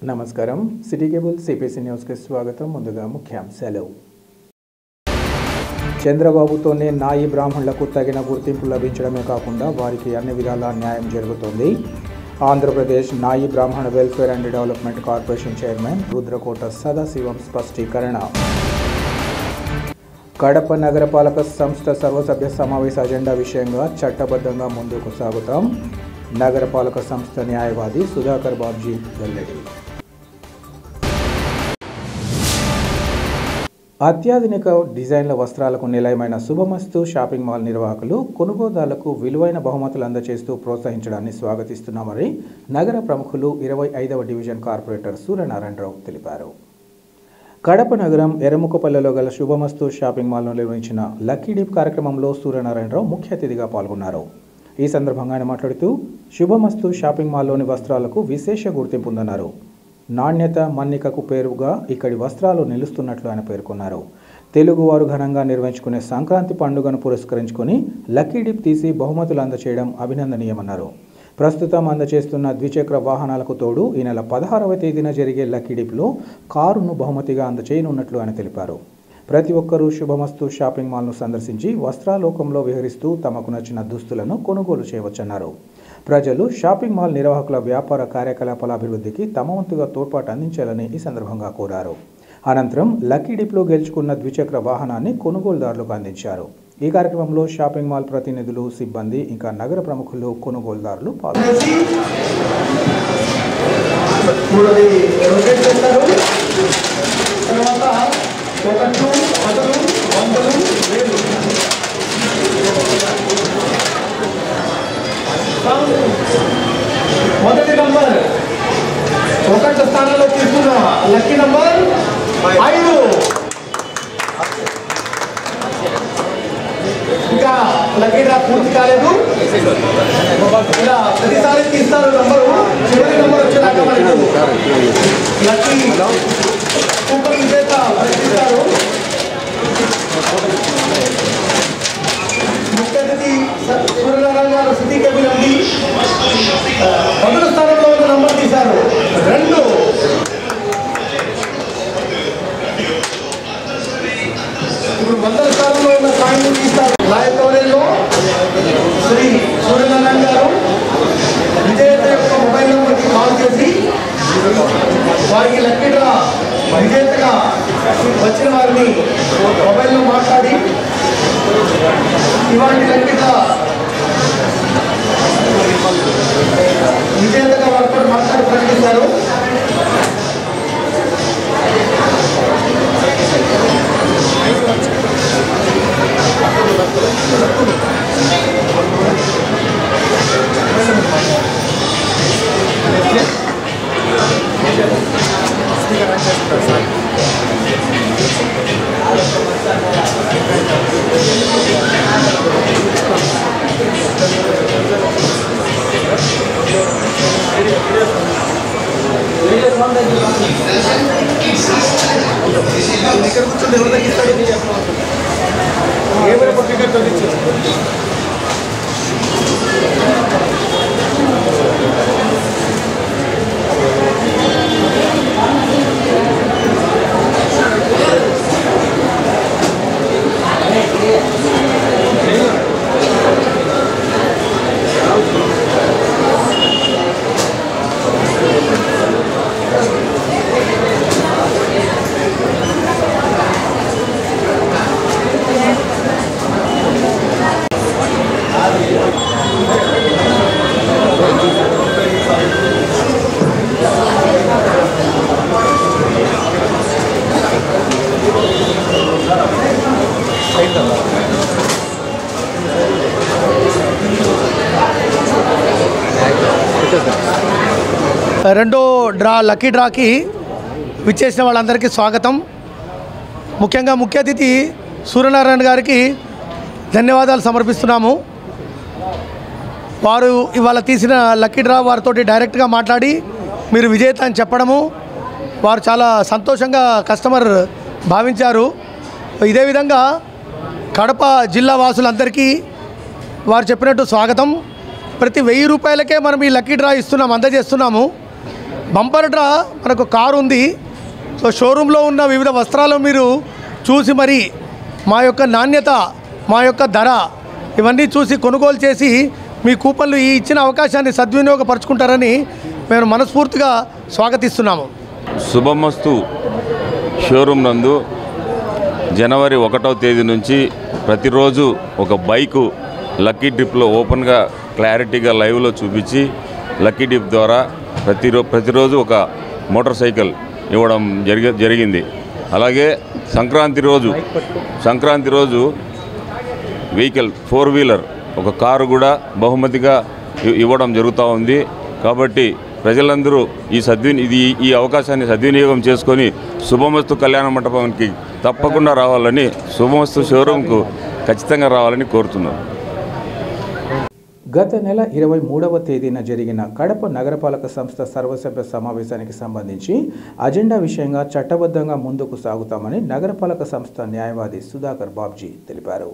నమస్కారం city cable CPC news కి స్వాగతం. ముందుగా ముఖ్యాంశాలు. చంద్రబాబుతోనే నాయి బ్రాహ్మణులకు తగిన గుర్తింపు లభించడమే కాకుండా వారికి అన్ని విధాల న్యాయం జరుగుతుంది. Andhra Pradesh Nayi Brahmana welfare and development corporation chairman Rudrakota Sadasivam స్పష్టీకరణ. కడప నగరపాలక సంస్థ సర్వసభ్య సమావేశ అజెండా విషయంగా చట్టబద్ధంగా ముందుకు సాగుతాం. నగరపాలక సంస్థ న్యాయవాది సుధాకర్ బాబ్జీ వెల్లడి. అత్యాధునిక డిజైన్ల వస్త్రాలకు నిలయమైన శుభమస్తు షాపింగ్ మాల్ నిర్వాహకులు కొనుగోదారులకు విలువైన బహుమతులు అందజేస్తూ ప్రోత్సహించడాన్ని స్వాగతిస్తున్నామని నగర ప్రముఖులు 25వ డివిజన్ కార్పొరేటర్ సూర్యనారాయణరావు తెలిపారు. కడప నగరం ఎర్రముకపల్లెలో గల శుభమస్తు షాపింగ్ మాల్ను నిర్వహించిన లక్కీ డిప్ కార్యక్రమంలో సూర్యనారాయణరావు ముఖ్య అతిథిగా పాల్గొన్నారు. ఈ సందర్భంగా ఆయన మాట్లాడుతూ శుభమస్తు షాపింగ్ మాల్లోని వస్త్రాలకు విశేష గుర్తింపు ఉందన్నారు. నాణ్యత మన్నికకు పేరుగా ఇక్కడి వస్త్రాలు నిలుస్తున్నట్లు ఆయన పేర్కొన్నారు. తెలుగువారు ఘనంగా నిర్వహించుకునే సంక్రాంతి పండుగను పురస్కరించుకొని లక్కీ డిప్ తీసి బహుమతులు అందచేయడం అభినందనీయమన్నారు. ప్రస్తుతం అందచేస్తున్న ద్విచక్ర వాహనాలకు తోడు ఈ నెల 16వ తేదీన జరిగే లక్కీ డిప్లో కారును బహుమతిగా అందచేయనున్నట్లు ఆయన తెలిపారు. ప్రతి ఒక్కరూ శుభమస్తు షాపింగ్ మాల్ను సందర్శించి వస్త్రాలోకంలో విహరిస్తూ తమకు నచ్చిన దుస్తులను కొనుగోలు చేయవచ్చన్నారు. ప్రజలు షాపింగ్ మాల్ నిర్వాహకుల వ్యాపార కార్యకలాపాల అభివృద్ధికి తమ వంతుగా తోడ్పాటు అందించాలని ఈ సందర్భంగా కోరారు. అనంతరం లక్కీ డిప్లో గెలుచుకున్న ద్విచక్ర వాహనాన్ని కొనుగోలుదారులకు అందించారు. ఈ కార్యక్రమంలో షాపింగ్ మాల్ ప్రతినిధులు, సిబ్బంది, ఇంకా నగర ప్రముఖులు, కొనుగోలుదారులు పాల్గొన్నారు. మొదటి నంబర్ 1 స్థానంలో తీసుకున్న లక్కీ నంబర్ 5. ఇంకా లక్కీ డ్రా పూర్తి కాలేదు. ఇలా ప్రతిసారి తీస్తారు నంబరు. చివరి నంబర్ వచ్చేదాకా మనకు లక్కీ సూపర్ విజేత ప్రకటిస్తారు. ముఖ్య అతిథి సూర్యనారాయణ గారు సిటీ కేబుల్ అండి. మొదటి స్థానంలో ఉన్న నంబర్ తీశారు 2. ఇప్పుడు మొదటి స్థానంలో ఉన్న కాయిన్ తీస్తారు. లాయర్ కవరేజ్లో శ్రీ సూర్యనారాయణ గారు విజేత యొక్క మొబైల్ నెంబర్కి కాల్ చేసి వారికి లక్కీ డ్రా విజేతగా వచ్చిన వారిని మొబైల్లో మాట్లాడి ఇవాటి లక్కీ డ్రా విజేతగా వారితో మాట్లాడి ప్రకటిస్తారు. ఇక్కడ కూర్చొని ఎవరు తగ్గిస్తాడు ఏమైనా పత్రిక తగ్గించు. రెండో లక్కీ డ్రాకి విచ్చేసిన వాళ్ళందరికీ స్వాగతం. ముఖ్యంగా ముఖ్య అతిథి సూర్యనారాయణ గారికి ధన్యవాదాలు సమర్పిస్తున్నాము. వారు ఇవాళ తీసిన లక్కీ డ్రా వారితోటి డైరెక్ట్గా మాట్లాడి మీరు విజేత అని చెప్పడము వారు చాలా సంతోషంగా కస్టమర్ భావించారు. ఇదే విధంగా కడప జిల్లా వాసులందరికీ వారు చెప్పినట్టు స్వాగతం. ప్రతి 1000 రూపాయలకే మనం ఈ లక్కీ డ్రా ఇస్తున్నాము, అందజేస్తున్నాము. బంపర్ డ్రా మనకు కారు ఉంది. సో షోరూంలో ఉన్న వివిధ వస్త్రాలు మీరు చూసి మరి మా యొక్క నాణ్యత, మా యొక్క ధర ఇవన్నీ చూసి కొనుగోలు చేసి మీ కూపన్లు ఈ ఇచ్చిన అవకాశాన్ని సద్వినియోగపరుచుకుంటారని మేము మనస్ఫూర్తిగా స్వాగతిస్తున్నాము. శుభమస్తు షోరూమ్ నందు జనవరి 1వ తేదీ నుంచి ప్రతిరోజు ఒక బైకు లక్కీ డ్రిప్లో ఓపెన్గా క్లారిటీగా లైవ్లో చూపించి లక్కీ డ్రిప్ ద్వారా ప్రతిరోజు ఒక మోటార్ సైకిల్ ఇవ్వడం జరిగింది. అలాగే సంక్రాంతి రోజు వెహికల్ 4 వీలర్ ఒక కారు కూడా బహుమతిగా ఇవ్వడం జరుగుతూ ఉంది. కాబట్టి ప్రజలందరూ ఈ అవకాశాన్ని సద్వినియోగం చేసుకొని శుభమస్తు కళ్యాణ మండపానికి తప్పకుండా రావాలని, శుభమస్తు షోరూంకు ఖచ్చితంగా రావాలని కోరుతున్నాను. గత నెల 23వ తేదీన జరిగిన కడప నగరపాలక సంస్థ సర్వసభ్య సమావేశానికి సంబంధించి అజెండా విషయంగా చట్టబద్ధంగా ముందుకు సాగుతామని నగరపాలక సంస్థ న్యాయవాది సుధాకర్ బాబ్జీ తెలిపారు.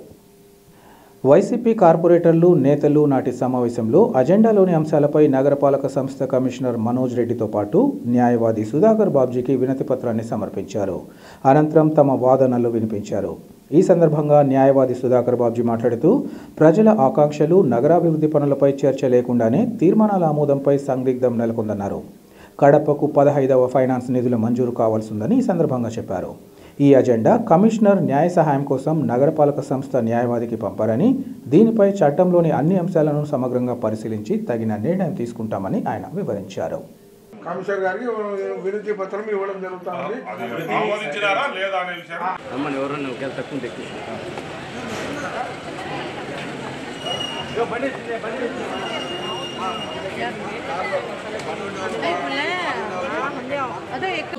వైసీపీ కార్పొరేటర్లు, నేతలు నాటి సమావేశంలో అజెండాలోని అంశాలపై నగరపాలక సంస్థ కమిషనర్ మనోజ్ రెడ్డితో పాటు న్యాయవాది సుధాకర్ బాబ్జీకి వినతి పత్రాన్ని సమర్పించారు. అనంతరం తమ వాదనలు వినిపించారు. ఈ సందర్భంగా న్యాయవాది సుధాకర్ బాబ్జీ మాట్లాడుతూ ప్రజల ఆకాంక్షలు, నగరాభివృద్ధి పనులపై చర్చ లేకుండానే తీర్మానాల ఆమోదంపై సందిగ్ధం నెలకొందన్నారు. కడపకు 15వ ఫైనాన్స్ నిధుల మంజూరు కావాల్సిందని ఈ సందర్భంగా చెప్పారు. ఈ అజెండా కమిషనర్ న్యాయ సహాయం కోసం నగరపాలక సంస్థ న్యాయవాదికి పంపారని, దీనిపై చట్టంలోని అన్ని అంశాలను సమగ్రంగా పరిశీలించి తగిన నిర్ణయం తీసుకుంటామని ఆయన వివరించారు. కమిషనర్ గారికి వినతి పత్రం ఇవ్వడం జరుగుతుంది. ఆమోదించారా లేదా అనే విషయం అమ్మని ఎవరన్నా ఒకేలా తక్కువ తెచ్చి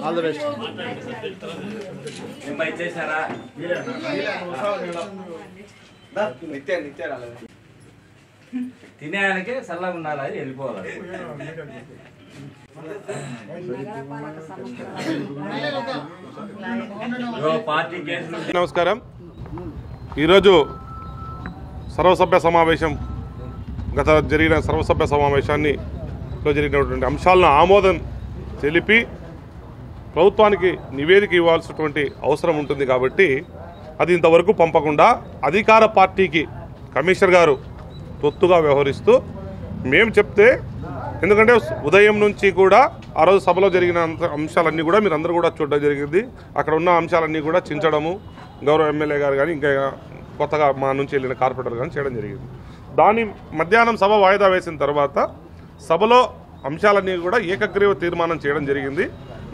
ఆల్ ది బెస్ట్. నిమ్మ ఇచ్చేసారా? నిత్య రాలేదు. తినేయానికి చల్లగా ఉండాలి, వెళ్ళిపోవాలి. నమస్కారం. ఈరోజు సర్వసభ్య సమావేశం, గత జరిగిన సర్వసభ్య సమావేశాన్ని జరిగినటువంటి అంశాలను ఆమోదం తెలిపి ప్రభుత్వానికి నివేదిక ఇవ్వాల్సినటువంటి అవసరం ఉంటుంది. కాబట్టి అది ఇంతవరకు పంపకుండా అధికార పార్టీకి కమిషనర్ గారు తొత్తుగా వ్యవహరిస్తూ మేము చెప్తే, ఎందుకంటే ఉదయం నుంచి కూడా ఆ రోజు సభలో జరిగిన అంశాలన్నీ కూడా మీరు అందరూ కూడా చూడడం జరిగింది. అక్కడ ఉన్న అంశాలన్నీ కూడా చించడము గౌరవ ఎమ్మెల్యే గారు కానీ ఇంకా కొత్తగా మా నుంచి వెళ్ళిన కార్పొరేటర్ కానీ చేయడం జరిగింది. దాని మధ్యాహ్నం సభ వాయిదా వేసిన తర్వాత సభలో అంశాలన్నీ కూడా ఏకగ్రీవ తీర్మానం చేయడం జరిగింది.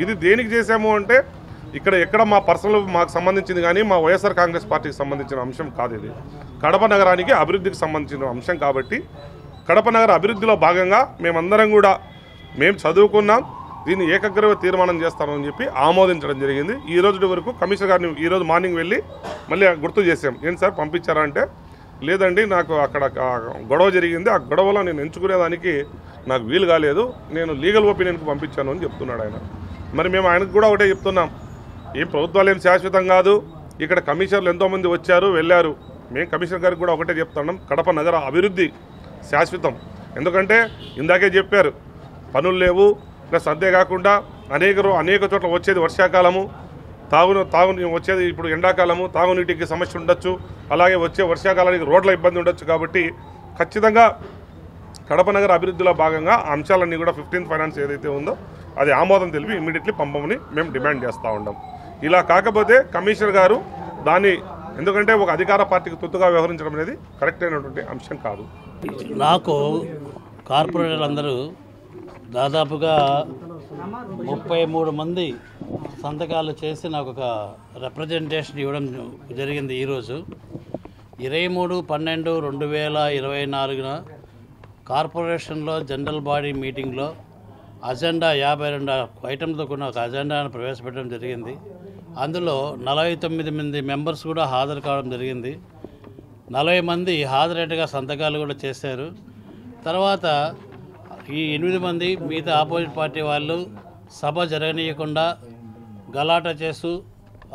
ఇది దేనికి చేశాము అంటే, ఎక్కడ మా పర్సనల్ మాకు సంబంధించింది కానీ మా వైఎస్ఆర్ కాంగ్రెస్ పార్టీకి సంబంధించిన అంశం కాదు. ఇది కడప నగరానికి అభివృద్ధికి సంబంధించిన అంశం కాబట్టి కడప నగర అభివృద్ధిలో భాగంగా మేమందరం కూడా మేము చదువుకున్నాం, దీన్ని ఏకగ్రీవ తీర్మానం చేస్తామని చెప్పి ఆమోదించడం జరిగింది. ఈ రోజు వరకు కమిషనర్ గారిని ఈరోజు మార్నింగ్ వెళ్ళి మళ్ళీ గుర్తు చేసాం. ఏంటి సార్ పంపించారా అంటే, లేదండి నాకు అక్కడ గొడవ జరిగింది, ఆ గొడవలో నేను ఎంచుకునేదానికి నాకు వీలు కాలేదు, నేను లీగల్ ఒపీనియన్కి పంపించాను అని చెప్తున్నాడు ఆయన. మరి మేము ఆయనకు కూడా ఒకటే చెప్తున్నాం, ఏం ప్రభుత్వాలు ఏం శాశ్వతం కాదు, ఇక్కడ కమిషనర్లు ఎంతోమంది వచ్చారు వెళ్ళారు. మేము కమిషనర్ గారికి కూడా ఒకటే చెప్తున్నాం, కడప నగర అభివృద్ధి శాశ్వతం. ఎందుకంటే ఇందాకే చెప్పారు పనులు లేవు, ప్లస్ అంతేకాకుండా అనేక చోట్ల వచ్చేది వర్షాకాలము, తాగు వచ్చేది ఇప్పుడు ఎండాకాలము, తాగునీటికి సమస్య ఉండొచ్చు, అలాగే వచ్చే వర్షాకాలానికి రోడ్ల ఇబ్బంది ఉండొచ్చు. కాబట్టి ఖచ్చితంగా కడప నగర అభివృద్ధిలో భాగంగా అంశాలన్నీ కూడా 15th ఫైనాన్స్ ఏదైతే ఉందో అది ఆమోదం తెలిపి ఇమ్మీడియట్లీ పంపమని మేము డిమాండ్ చేస్తూ ఉంటాం. ఇలా కాకపోతే కమిషనర్ గారు దాన్ని, ఎందుకంటే ఒక అధికార పార్టీకి తొత్తుగా వ్యవహరించడం అనేది కరెక్ట్ అయినటువంటి అంశం కాదు. నాకు కార్పొరేటర్లందరూ దాదాపుగా 33 మంది సంతకాలు చేసి నాకు ఒక రిప్రజెంటేషన్ ఇవ్వడం జరిగింది. ఈరోజు 23/12/2024 కార్పొరేషన్లో జనరల్ బాడీ మీటింగ్లో అజెండా 52 ఐటమ్లతో కూడిన ఒక అజెండాను ప్రవేశపెట్టడం జరిగింది. అందులో 49 మంది మెంబర్స్ కూడా హాజరు కావడం జరిగింది. 40 మంది హాజరైనట్టుగా సంతకాలు కూడా చేశారు. తర్వాత ఈ 8 మంది మిగతా ఆపోజిట్ పార్టీ వాళ్ళు సభ జరగనీయకుండా గలాట చేస్తూ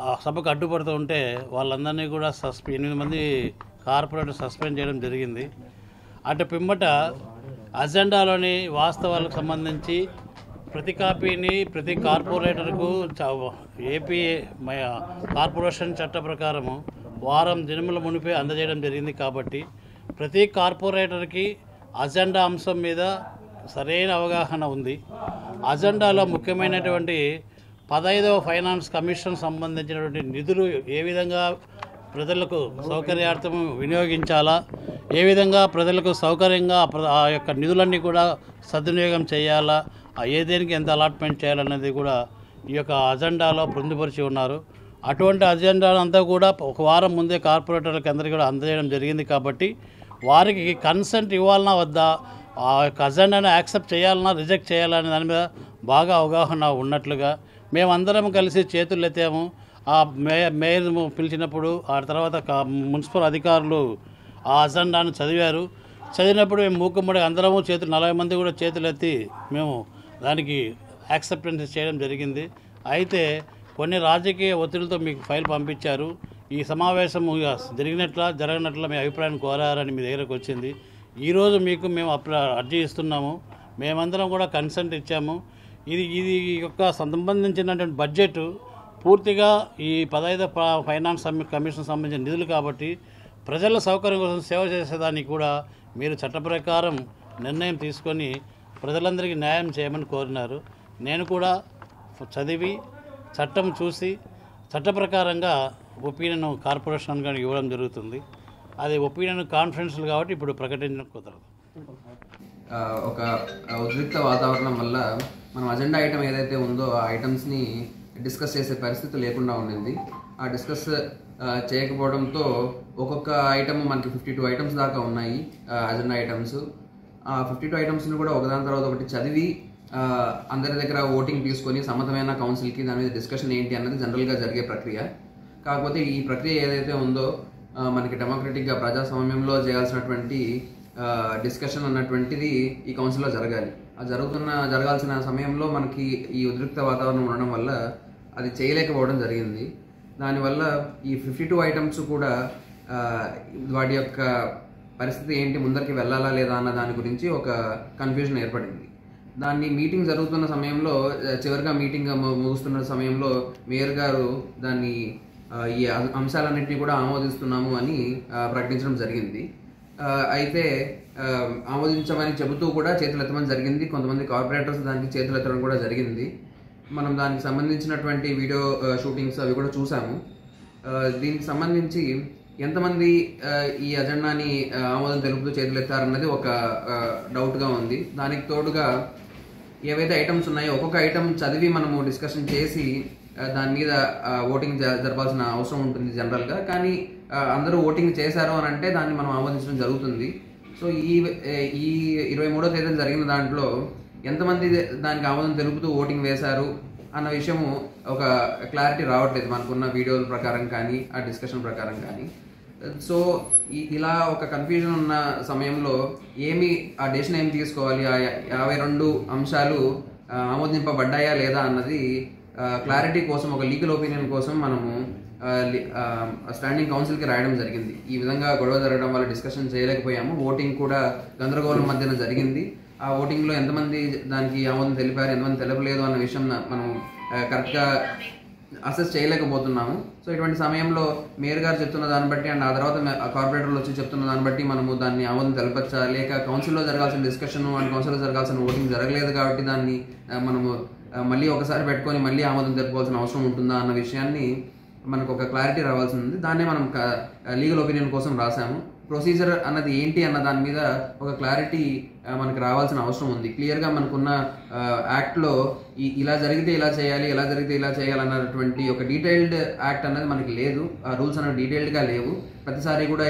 ఆ సభకు అడ్డుపడుతూ ఉంటే వాళ్ళందరినీ కూడా 8 మంది కార్పొరేటర్ సస్పెండ్ చేయడం జరిగింది. అటు పిమ్మట అజెండాలోని వాస్తవాలకు సంబంధించి ప్రతి కాపీని ప్రతి కార్పొరేటర్కు ఏపీ కార్పొరేషన్ చట్ట ప్రకారము వారం దినముల మునిపే అందజేయడం జరిగింది. కాబట్టి ప్రతి కార్పొరేటర్కి అజెండా అంశం మీద సరైన అవగాహన ఉంది. అజెండాలో ముఖ్యమైనటువంటి 15వ ఫైనాన్స్ కమిషన్ సంబంధించినటువంటి నిధులు ఏ విధంగా ప్రజలకు సౌకర్యార్థం వినియోగించాలా, ఏ విధంగా ప్రజలకు సౌకర్యంగా ఆ యొక్క నిధులన్నీ కూడా సద్వినియోగం చేయాలా, ఏ దేనికి ఎంత అలాట్మెంట్ చేయాలనేది కూడా ఈ యొక్క అజెండాలో పొందుపరిచి ఉన్నారు. అటువంటి అజెండా అంతా కూడా ఒక వారం ముందే కార్పొరేటర్లకు అందరికీ కూడా అందజేయడం జరిగింది. కాబట్టి వారికి కన్సెంట్ ఇవ్వాలన్నా వద్దా, ఆ యొక్క అజెండాను యాక్సెప్ట్ చేయాలన్నా రిజెక్ట్ చేయాలనే దాని మీద బాగా అవగాహన ఉన్నట్లుగా మేమందరం కలిసి చేతులు ఎత్తాము. ఆ మేయర్ పిలిచినప్పుడు ఆ తర్వాత మున్సిపల్ అధికారులు ఆ అజెండాను చదివారు. చదివినప్పుడు మేము మూకుమ్మడి అందరము 40 మంది కూడా చేతులు ఎత్తి మేము దానికి యాక్సెప్టెన్స్ చేయడం జరిగింది. అయితే కొన్ని రాజకీయ ఒత్తిడితో మీకు ఫైల్ పంపించారు. ఈ సమావేశం జరగనట్ల మీ అభిప్రాయం కోరారని మీ దగ్గరకు వచ్చింది. ఈరోజు మీకు మేము అర్జీ ఇస్తున్నాము. మేమందరం కూడా కన్సెంట్ ఇచ్చాము. ఇది యొక్క సంబంధించినటువంటి బడ్జెట్ పూర్తిగా ఈ 15వ ఫైనాన్స్ కమిషన్ సంబంధించిన నిధులు కాబట్టి ప్రజల సౌకర్యం కోసం సేవ చేసేదానికి కూడా మీరు చట్ట ప్రకారం నిర్ణయం తీసుకొని ప్రజలందరికీ న్యాయం చేయమని కోరినారు. నేను కూడా చదివి చట్టం చూసి చట్ట ప్రకారంగా ఒపీనియన్ కార్పొరేషన్ కానీ ఇవ్వడం జరుగుతుంది. అది ఒపీనియన్ కాన్ఫరెన్స్లు కాబట్టి ఇప్పుడు ప్రకటించడం కుదరదు. ఒక ఉద్రిక్త వాతావరణం వల్ల మనం అజెండా ఐటమ్ ఏదైతే ఉందో ఆ ఐటమ్స్ని డిస్కస్ చేసే పరిస్థితి లేకుండా ఉండింది. ఆ డిస్కస్ చేయకపోవడంతో ఒక్కొక్క ఐటమ్ మనకి 52 ఐటమ్స్ దాకా ఉన్నాయి అజెండా ఐటమ్స్. ఆ 52 ఐటమ్స్ని కూడా ఒకదాని తర్వాత ఒకటి చదివి అందరి దగ్గర ఓటింగ్ తీసుకొని సమ్మతమైన కౌన్సిల్కి దాని మీద డిస్కషన్ ఏంటి అన్నది జనరల్గా జరిగే ప్రక్రియ. కాకపోతే ఈ ప్రక్రియ ఏదైతే ఉందో మనకి డెమోక్రటిక్గా ప్రజాస్వామ్యంలో చేయాల్సినటువంటి డిస్కషన్ అన్నటువంటిది ఈ కౌన్సిల్లో జరగాలి. అది జరగాల్సిన సమయంలో మనకి ఈ ఉద్రిక్త వాతావరణం ఉండడం వల్ల అది చేయలేకపోవడం జరిగింది. దానివల్ల ఈ 52 ఐటమ్స్ కూడా వాటి యొక్క పరిస్థితి ఏంటి, ముందరికి వెళ్ళాలా లేదా అన్న దాని గురించి ఒక కన్ఫ్యూజన్ ఏర్పడింది. దాన్ని మీటింగ్ జరుగుతున్న సమయంలో చివరిగా మీటింగ్ ముగుస్తున్న సమయంలో మేయర్ గారు దాన్ని ఈ అంశాలన్నింటినీ కూడా ఆమోదిస్తున్నాము అని ప్రకటించడం జరిగింది. అయితే ఆమోదించమని చెబుతూ కూడా చేతులు ఎత్తమని జరిగింది. కొంతమంది కార్పొరేటర్స్ దానికి చేతులు ఎత్తడం కూడా జరిగింది. మనం దానికి సంబంధించినటువంటి వీడియో షూటింగ్స్ అవి కూడా చూసాము. దీనికి సంబంధించి ఎంతమంది ఈ అజెండాని ఆమోదం తెలుపుతూ చేతులు ఎత్తారన్నది ఒక డౌట్గా ఉంది. దానికి తోడుగా ఏవైతే ఐటమ్స్ ఉన్నాయో ఒక్కొక్క ఐటమ్ చదివి మనము డిస్కషన్ చేసి దాని మీద ఓటింగ్ జరపాల్సిన అవసరం ఉంటుంది జనరల్గా. కానీ అందరూ ఓటింగ్ చేశారు అని అంటే దాన్ని మనం ఆమోదించడం జరుగుతుంది. సో ఈ 23వ తేదీన జరిగిన దాంట్లో ఎంతమంది దానికి ఆమోదం తెలుపుతూ ఓటింగ్ వేశారు అన్న విషయము ఒక క్లారిటీ రావట్లేదు మనకున్న వీడియోల ప్రకారం కానీ ఆ డిస్కషన్ ప్రకారం కానీ. సో ఇలా ఒక కన్ఫ్యూజన్ ఉన్న సమయంలో ఆ డెసిషన్ ఏమి తీసుకోవాలి, ఆ 52 అంశాలు ఆమోదింపబడ్డాయా లేదా అన్నది క్లారిటీ కోసం ఒక లీగల్ ఒపీనియన్ కోసం మనము స్టాండింగ్ కౌన్సిల్కి రాయడం జరిగింది. ఈ విధంగా గొడవ జరగడం వల్ల డిస్కషన్ చేయలేకపోయాము. ఓటింగ్ కూడా గందరగోళం మధ్యన జరిగింది. ఆ ఓటింగ్లో ఎంతమంది దానికి ఆమోదం తెలిపారు, ఎంతమంది తెలపలేదు అన్న విషయం మనం కరెక్ట్గా అసెస్ చేయలేకపోతున్నాము. సో ఇటువంటి సమయంలో మేయర్ గారు చెప్తున్న దాన్ని బట్టి అండ్ ఆ తర్వాత కార్పొరేటర్లు వచ్చి చెప్తున్న దాన్ని బట్టి మనము దాన్ని ఆమోదం తెలపచ్చా, లేక కౌన్సిల్లో జరగాల్సిన డిస్కషన్ అండ్ కౌన్సిల్లో జరగాల్సిన ఓటింగ్ జరగలేదు కాబట్టి దాన్ని మనము మళ్ళీ ఒకసారి పెట్టుకొని మళ్ళీ ఆమోదం తెలుపుకోవాల్సిన అవసరం ఉంటుందా అన్న విషయాన్ని మనకు ఒక క్లారిటీ రావాల్సి ఉంది. దాన్నే మనం లీగల్ ఒపీనియన్ కోసం రాసాము. ప్రొసీజర్ అన్నది ఏంటి అన్న దాని మీద ఒక క్లారిటీ మనకు రావాల్సిన అవసరం ఉంది. క్లియర్గా మనకున్న యాక్ట్లో ఇలా జరిగితే ఇలా చేయాలి, ఇలా జరిగితే ఇలా చేయాలి అన్నటువంటి ఒక డీటెయిల్డ్ యాక్ట్ అన్నది మనకి లేదు. ఆ రూల్స్ అన్నది డీటెయిల్డ్గా లేవు. ప్రతిసారి కూడా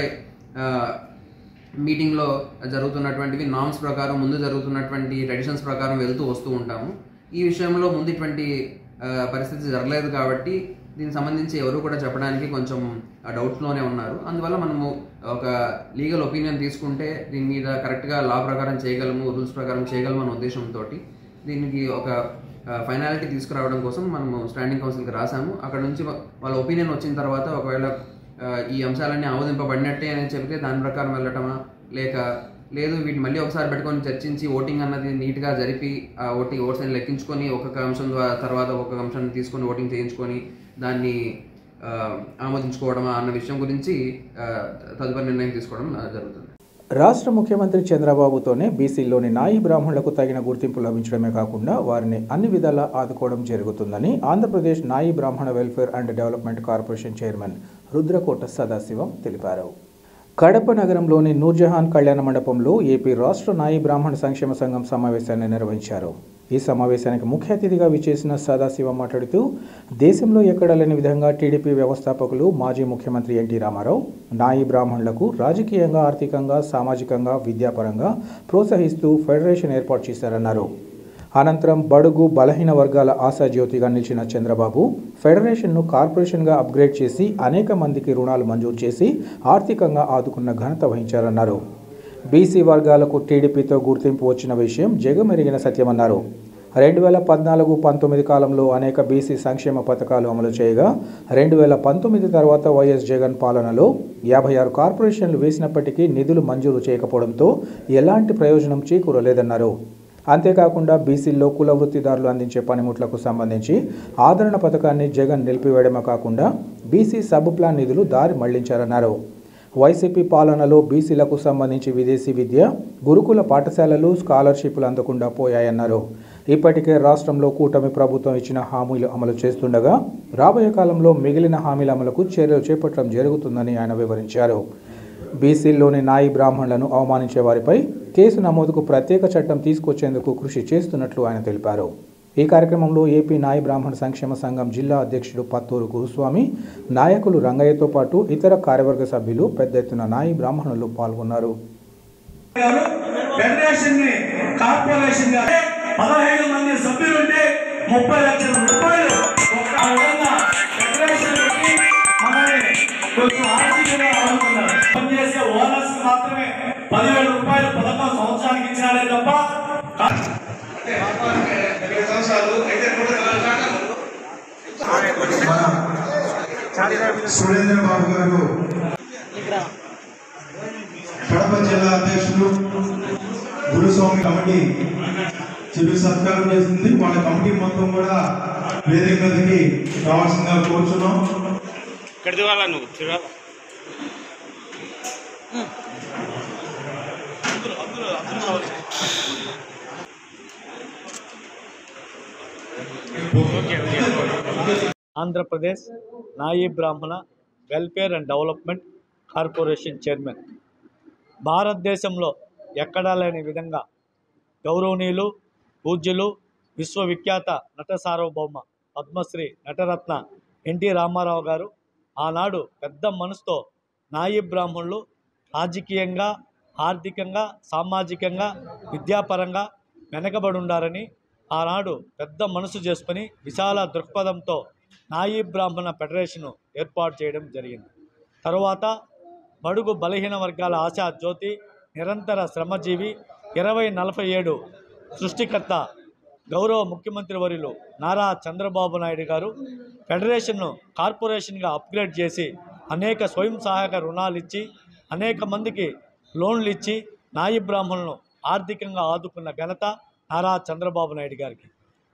మీటింగ్లో జరుగుతున్నటువంటివి నామ్స్ ప్రకారం, ముందు జరుగుతున్నటువంటి ట్రెడిషన్స్ ప్రకారం వెళ్తూ వస్తూ ఉంటాము. ఈ విషయంలో ముందు ఇటువంటి పరిస్థితి జరగలేదు కాబట్టి దీనికి సంబంధించి ఎవరు కూడా చెప్పడానికి కొంచెం డౌట్స్లోనే ఉన్నారు. అందువల్ల మనము ఒక లీగల్ ఒపీనియన్ తీసుకుంటే దీని మీద కరెక్ట్గా లా ప్రకారం చేయగలము, రూల్స్ ప్రకారం చేయగలము అనే ఉద్దేశంతో దీనికి ఒక ఫైనాలిటీ తీసుకురావడం కోసం మనము స్టాండింగ్ కౌన్సిల్కి రాసాము. అక్కడ నుంచి వాళ్ళ ఒపీనియన్ వచ్చిన తర్వాత ఒకవేళ ఈ అంశాలన్నీ ఆమోదింపబడినట్టే అని చెబితే దాని ప్రకారం వెళ్ళటమా, లేక లేదు వీటిని మళ్ళీ ఒకసారి పెట్టుకొని చర్చించి ఓటింగ్ అన్నది నీట్గా జరిపి ఆ ఓట్స్ అని లెక్కించుకొని ఒక్కొక్క అంశం తర్వాత ఒక్కొక్క అంశాన్ని తీసుకొని ఓటింగ్ చేయించుకొని దాన్ని ఆమోదించుకోవడమా అన్న విషయం గురించి తదుపరి నిర్ణయం తీసుకోవడం జరుగుతుంది. రాష్ట్ర ముఖ్యమంత్రి చంద్రబాబుతోనే బీసీలోని నాయి బ్రాహ్మణులకు తగిన గుర్తింపు లభించడమే కాకుండా వారిని అన్ని విధాలా ఆదుకోవడం జరుగుతుందని Andhra Pradesh Nayi Brahmana welfare and development corporation chairman Rudrakota Sadasivam తెలిపారు. కడప నగరంలోని నూర్జహాన్ కళ్యాణ మండపంలో ఏపీ రాష్ట్ర నాయి బ్రాహ్మణ సంక్షేమ సంఘం సమావేశాన్ని నిర్వహించారు. ఈ సమావేశానికి ముఖ్య అతిథిగా విచ్చేసిన సదాశివం మాట్లాడుతూ దేశంలో ఎక్కడా లేని విధంగా టీడీపీ వ్యవస్థాపకులు మాజీ ముఖ్యమంత్రి ఎన్టీ రామారావు నాయి బ్రాహ్మణులకు రాజకీయంగా, ఆర్థికంగా, సామాజికంగా, విద్యాపరంగా ప్రోత్సహిస్తూ ఫెడరేషన్ ఏర్పాటు చేశారన్నారు. అనంతరం బడుగు బలహీన వర్గాల ఆశాజ్యోతిగా నిలిచిన చంద్రబాబు ఫెడరేషన్ను కార్పొరేషన్గా అప్గ్రేడ్ చేసి అనేక మందికి రుణాలు మంజూరు చేసి ఆర్థికంగా ఆదుకున్న ఘనత వహించారన్నారు. బీసీ వర్గాలకు టీడీపీతో గుర్తింపు వచ్చిన విషయం జగమెరిగిన సత్యమన్నారు. 2014-19 కాలంలో అనేక బీసీ సంక్షేమ పథకాలు అమలు చేయగా 2019 తర్వాత వైఎస్ జగన్ పాలనలో 56 కార్పొరేషన్లు వేసినప్పటికీ నిధులు మంజూరు చేయకపోవడంతో ఎలాంటి ప్రయోజనం చేకూరలేదన్నారు. అంతేకాకుండా బీసీల్లో కుల వృత్తిదారులు అందించే పనిముట్లకు సంబంధించి ఆదరణ పథకాన్ని జగన్ నిలిపివేయడమే కాకుండా బీసీ సబ్ ప్లాన్ నిధులు దారి మళ్లించారన్నారు. వైసీపీ పాలనలో బీసీలకు సంబంధించి విదేశీ విద్య, గురుకుల పాఠశాలలు, స్కాలర్షిప్లు అందకుండా పోయాయన్నారు. ఇప్పటికే రాష్ట్రంలో కూటమి ప్రభుత్వం ఇచ్చిన హామీలు అమలు చేస్తుండగా రాబోయే కాలంలో మిగిలిన హామీల అమలుకు చర్యలు చేపట్టడం జరుగుతుందని ఆయన వివరించారు. బీసీల్లోని నాయి బ్రాహ్మణులను అవమానించే వారిపై కేసు నమోదుకు ప్రత్యేక చట్టం తీసుకొచ్చేందుకు కృషి చేస్తున్నట్లు ఆయన తెలిపారు. ఈ కార్యక్రమంలో ఏపీ నాయి బ్రాహ్మణ సంక్షేమ సంఘం జిల్లా అధ్యక్షుడు పత్తూరు గురుస్వామి, నాయకులు రంగయ్యతో పాటు ఇతర కార్యవర్గ సభ్యులు పెద్ద ఎత్తున నాయి బ్రాహ్మణులు పాల్గొన్నారు. 15 మంది సభ్యులుంటే 30 లక్షల రూపాయలు కొంచెం ఆర్థికంగా ఆదుకున్నారు. పనిచేసే ఓనర్స్ మాత్రమే 10,000 రూపాయలు 11 సంవత్సరానికి ఇచ్చినారే తప్ప సురేంద్ర బాబు గారు కడప జిల్లా అధ్యక్షులు గురుస్వామి కమిటీ చిరు సత్కారం చేస్తుంది. వాళ్ళ కమిటీ మొత్తం కూడా వేదిక మీదకి రావాల్సిందిగా కోరుచున్నాం. Andhra Pradesh Nayi Brahmana welfare and development corporation chairman. భారతదేశంలో ఎక్కడా లేని విధంగా గౌరవనీయులు, పూజ్యులు, విశ్వవిఖ్యాత నట సార్వభౌమ పద్మశ్రీ నటరత్న ఎన్టీ రామారావు గారు ఆనాడు పెద్ద మనసుతో నాయి బ్రాహ్మణులు రాజకీయంగా, ఆర్థికంగా, సామాజికంగా, విద్యాపరంగా వెనకబడి ఉండారని ఆనాడు పెద్ద మనసు చేసుకుని విశాల దృక్పథంతో నాయి బ్రాహ్మణ ఫెడరేషను ఏర్పాటు చేయడం జరిగింది. తరువాత బడుగు బలహీన వర్గాల ఆశా జ్యోతి, నిరంతర శ్రమజీవి, 2047 సృష్టికర్త గౌరవ ముఖ్యమంత్రి వర్యులు నారా చంద్రబాబు నాయుడు గారు ఫెడరేషన్ను కార్పొరేషన్గా అప్గ్రేడ్ చేసి అనేక స్వయం సహాయక రుణాలు ఇచ్చి అనేక మందికి లోన్లు ఇచ్చి నాయి బ్రాహ్మణులను ఆర్థికంగా ఆదుకున్న ఘనత నారా చంద్రబాబు నాయుడు గారికి.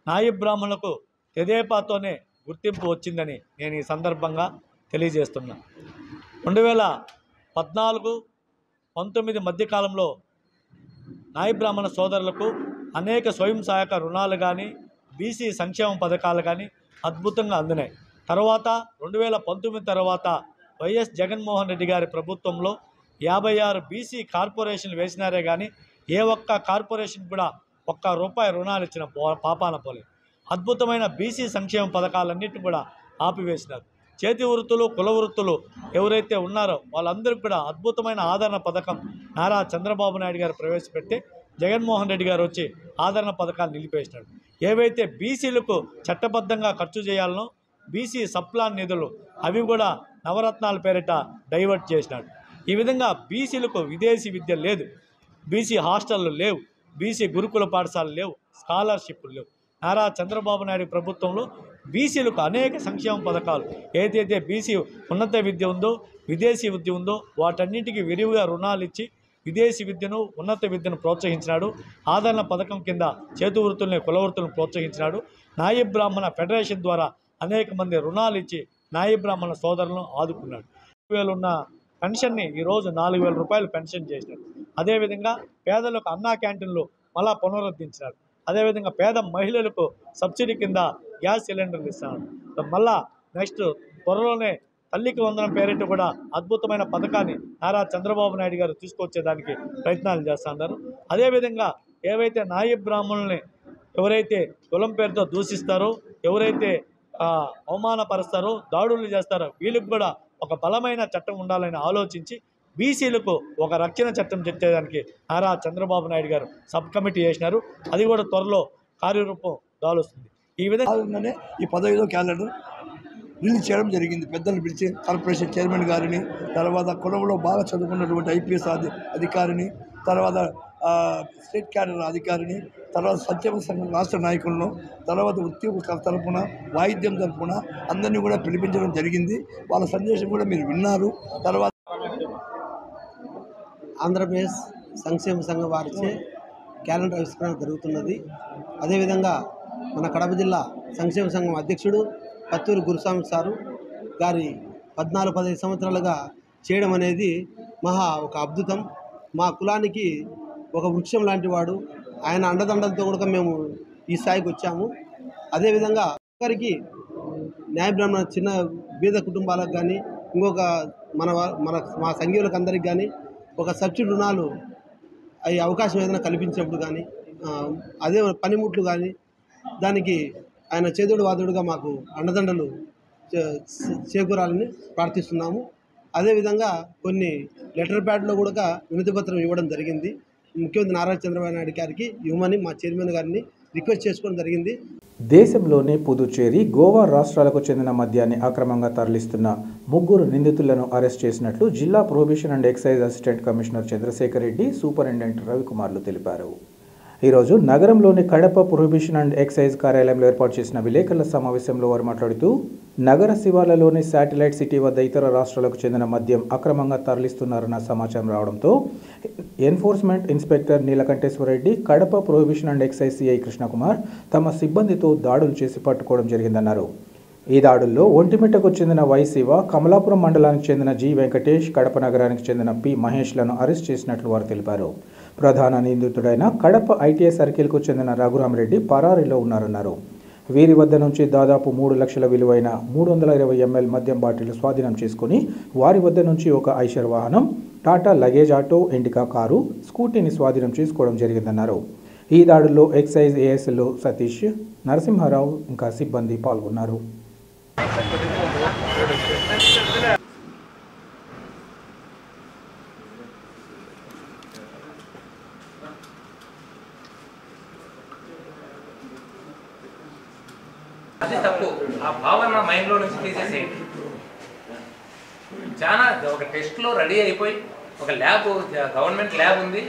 నాయి బ్రాహ్మణులకు తెదేపాతోనే గుర్తింపు వచ్చిందని నేను ఈ సందర్భంగా తెలియజేస్తున్నా. 2014-19 మధ్యకాలంలో నాయి బ్రాహ్మణ సోదరులకు అనేక స్వయం సహాయక రుణాలు కానీ, బీసీ సంక్షేమ పథకాలు కానీ అద్భుతంగా అందినాయి. తర్వాత 2019 తర్వాత వైఎస్ జగన్మోహన్ రెడ్డి గారి ప్రభుత్వంలో 56 బీసీ కార్పొరేషన్లు వేసినారే కానీ ఏ ఒక్క కార్పొరేషన్ కూడా ₹1 రుణాలు ఇచ్చిన పాపాన పోలేదు. అద్భుతమైన బీసీ సంక్షేమ పథకాలన్నింటినీ కూడా ఆపివేసినారు. చేతి వృత్తులు, కుల వృత్తులు ఎవరైతే ఉన్నారో వాళ్ళందరికీ కూడా అద్భుతమైన ఆదరణ పథకం నారా చంద్రబాబు నాయుడు గారు ప్రవేశపెట్టి జగన్మోహన్ రెడ్డి గారు వచ్చి ఆదరణ పథకాలు నిలిపేసినాడు. ఏవైతే బీసీలకు చట్టబద్ధంగా ఖర్చు చేయాలనో బీసీ సప్లాన్ నిధులు అవి కూడా నవరత్నాల పేరిట డైవర్ట్ చేసినాడు. ఈ విధంగా బీసీలకు విదేశీ విద్య లేదు, బీసీ హాస్టళ్ళు లేవు, బీసీ గురుకుల పాఠశాలలు లేవు, స్కాలర్షిప్లు లేవు. నారా చంద్రబాబు నాయుడు ప్రభుత్వంలో బీసీలకు అనేక సంక్షేమ పథకాలు, ఏదైతే బీసీ ఉన్నత విద్య ఉందో, విదేశీ విద్య ఉందో వాటన్నింటికి విరివిగా రుణాలు ఇచ్చి విదేశీ విద్యను ఉన్నత విద్యను ప్రోత్సహించినాడు. ఆదరణ పథకం కింద చేతి వృత్తుల్ని కుల వృత్తులను ప్రోత్సహించినాడు. నాయి బ్రాహ్మణ ఫెడరేషన్ ద్వారా అనేక మంది రుణాలు ఇచ్చి నాయి బ్రాహ్మణ సోదరులను ఆదుకున్నాడు. 2,000 ఉన్న పెన్షన్ని ఈరోజు 4,000 రూపాయలు పెన్షన్ చేసినాడు. అదేవిధంగా పేదలకు అన్నా క్యాంటీన్లు మళ్ళా పునరుద్ధరించినాడు. అదేవిధంగా పేద మహిళలకు సబ్సిడీ కింద గ్యాస్ సిలిండర్లు ఇస్తున్నాడు. మళ్ళా నెక్స్ట్ త్వరలోనే తల్లికి వందనం పేరిట కూడా అద్భుతమైన పథకాన్ని నారా చంద్రబాబు నాయుడు గారు తీసుకొచ్చేదానికి ప్రయత్నాలు చేస్తున్నారు. అదేవిధంగా ఏవైతే నాయి బ్రాహ్మణుల్ని ఎవరైతే కులం పేరుతో దూషిస్తారో, ఎవరైతే అవమానపరుస్తారో, దాడులు చేస్తారో వీళ్ళకి కూడా ఒక బలమైన చట్టం ఉండాలని ఆలోచించి బీసీలకు ఒక రక్షణ చట్టం తెచ్చేదానికి నారా చంద్రబాబు నాయుడు గారు సబ్ కమిటీ చేసినారు. అది కూడా త్వరలో కార్యరూపం దాలుస్తుంది. ఈ విధంగానే ఈ 15వ క్యాలెండర్ రిలీజ్ చేయడం జరిగింది. పెద్దలు పిలిచి కార్పొరేషన్ చైర్మన్ గారిని, తర్వాత కులంలో బాగా చదువుకున్నటువంటి ఐపీఎస్ అధికారిని, తర్వాత స్టేట్ క్యాడర్ అధికారిని, తర్వాత సంక్షేమ సంఘం రాష్ట్ర నాయకులను, తర్వాత ఉద్యోగ తరపున వాయిద్యం తరపున అందరినీ కూడా పిలిపించడం జరిగింది. వాళ్ళ సందేశం కూడా మీరు విన్నారు. తర్వాత ఆంధ్రప్రదేశ్ సంక్షేమ సంఘం వారిచే క్యాలెండర్ ఆవిష్కరణ జరుగుతున్నది. అదేవిధంగా మన కడప జిల్లా సంక్షేమ సంఘం అధ్యక్షుడు పత్తూరు గురుస్వామి సారు గారి 14-15 సంవత్సరాలుగా చేయడం అనేది ఒక అద్భుతం. మా కులానికి ఒక వృక్షం లాంటి వాడు. ఆయన అండదండలతో కూడా మేము ఈ స్థాయికి వచ్చాము. అదేవిధంగా ఒకరికి న్యాయ బ్రాహ్మణ చిన్న బీద కుటుంబాలకు కానీ, ఇంకొక మా సంఘీయులకు అందరికి కానీ ఒక సబ్సిడీ రుణాలు అవి అవకాశం ఏదైనా కల్పించినప్పుడు కానీ, అదే పనిముట్లు కానీ దానికి ఆయన చేదోడు వాదోడుగా మాకు అండదండలు చేకూరాలని ప్రార్థిస్తున్నాము. అదేవిధంగా కొన్ని లెటర్ ప్యాడ్లో కూడా వినతి పత్రం ఇవ్వడం జరిగింది. ముఖ్యమంత్రి నారా చంద్రబాబు నాయుడు గారికి ఇవ్వమని మా చైర్మన్ గారిని రిక్వెస్ట్ చేసుకోవడం జరిగింది. దేశంలోని పుదుచ్చేరి, గోవా రాష్ట్రాలకు చెందిన మద్యాన్ని అక్రమంగా తరలిస్తున్న 3 నిందితులను అరెస్ట్ చేసినట్లు జిల్లా prohibition and excise assistant commissioner Chandrasekhar Reddy, superintendent రవికుమార్లు తెలిపారు. ఈరోజు నగరంలోని కడప ప్రొహిబిషన్ అండ్ ఎక్సైజ్ కార్యాలయంలో ఏర్పాటు చేసిన విలేకరుల సమావేశంలో వారు మాట్లాడుతూ, నగర శివార్లలోని శాటిలైట్ సిటీ వద్ద ఇతర రాష్ట్రాలకు చెందిన మద్యం అక్రమంగా తరలిస్తున్నారన్న సమాచారం రావడంతో enforcement inspector Neelakanteswara Reddy, Kadapa prohibition and excise CI Krishnakumar తమ సిబ్బందితో దాడులు చేసి పట్టుకోవడం జరిగిందన్నారు. ఈ దాడుల్లో ఒంటిమిట్టకు చెందిన వై శివ, కమలాపురం మండలానికి చెందిన జి వెంకటేష్, కడప నగరానికి చెందిన పి మహేష్లను అరెస్ట్ చేసినట్లు వారు తెలిపారు. ప్రధాన నిందితుడైన కడప ఐటీఐ సర్కిల్కు చెందిన రఘురామరెడ్డి పరారీలో ఉన్నారన్నారు. వీరి వద్ద నుంచి దాదాపు 3 లక్షల విలువైన 320 ml మద్యం బాటిల్ స్వాధీనం చేసుకుని వారి వద్ద నుంచి ఒక ఐషర్ వాహనం, Tata luggage auto, Indica car, స్కూటీని స్వాధీనం చేసుకోవడం జరిగిందన్నారు. ఈ దాడుల్లో ఎక్సైజ్ ఏఎస్ఎల్ సతీష్, నరసింహారావు ఇంకా సిబ్బంది పాల్గొన్నారు. అది తప్పు. ఆ భావన మైండ్లో నుంచి తీసేసేయండి. చాలా ఒక టెస్ట్లో రెడీ అయిపోయి ఒక ల్యాబ్, గవర్నమెంట్ ల్యాబ్ ఉంది.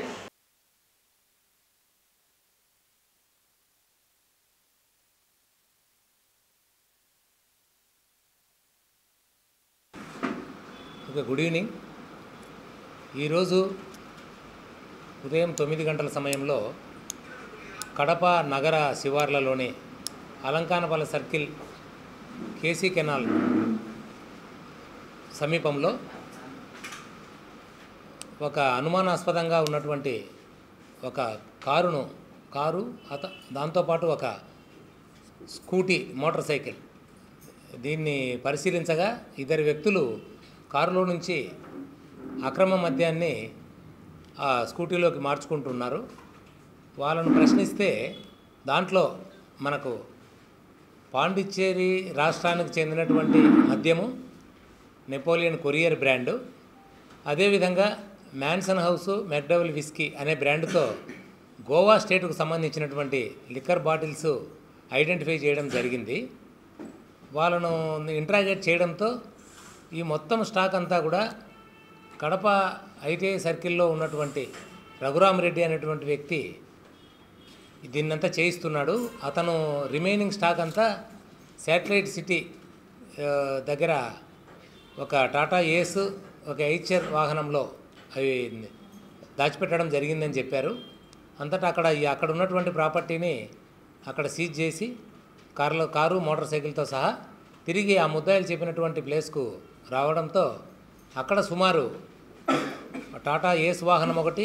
Good evening. ఈరోజు ఉదయం 9 గంటల సమయంలో కడప నగర శివార్లలోని అలంకానపల్లి సర్కిల్ కేసీ కెనాల్ సమీపంలో ఒక అనుమానాస్పదంగా ఉన్నటువంటి ఒక కారు దాంతోపాటు ఒక స్కూటీ, మోటార్ సైకిల్, దీన్ని పరిశీలించగా 2 వ్యక్తులు కారులో నుంచి అక్రమ మద్యాన్ని ఆ స్కూటీలోకి మార్చుకుంటున్నారు. వాళ్ళను ప్రశ్నిస్తే దాంట్లో మనకు పాండిచ్చేరి రాష్ట్రానికి చెందినటువంటి మద్యము, నెపోలియన్ కొరియర్ బ్రాండు, అదేవిధంగా మ్యాన్సన్ హౌస్, మెక్డవల్ విస్కీ అనే బ్రాండ్తో గోవా స్టేట్కు సంబంధించినటువంటి లిక్కర్ బాటిల్స్ ఐడెంటిఫై చేయడం జరిగింది. వాళ్ళను ఇంట్రాగేట్ చేయడంతో ఈ మొత్తం స్టాక్ అంతా కూడా కడప ఐటీఐ సర్కిల్లో ఉన్నటువంటి రఘురామరెడ్డి అనేటువంటి వ్యక్తి దీన్నంతా చేయిస్తున్నాడు. అతను రిమైనింగ్ స్టాక్ అంతా శాటిలైట్ సిటీ దగ్గర ఒక టాటా ఏస్, ఒక ఐచర్ వాహనంలో అవి దాచిపెట్టడం జరిగిందని చెప్పారు. అంతటా అక్కడ ఉన్నటువంటి ప్రాపర్టీని అక్కడ సీజ్ చేసి కారు మోటార్ సైకిల్తో సహా తిరిగి ఆ ముద్దాయిలు చెప్పినటువంటి ప్లేస్కు రావడంతో అక్కడ సుమారు టాటా ఏస్ వాహనం ఒకటి,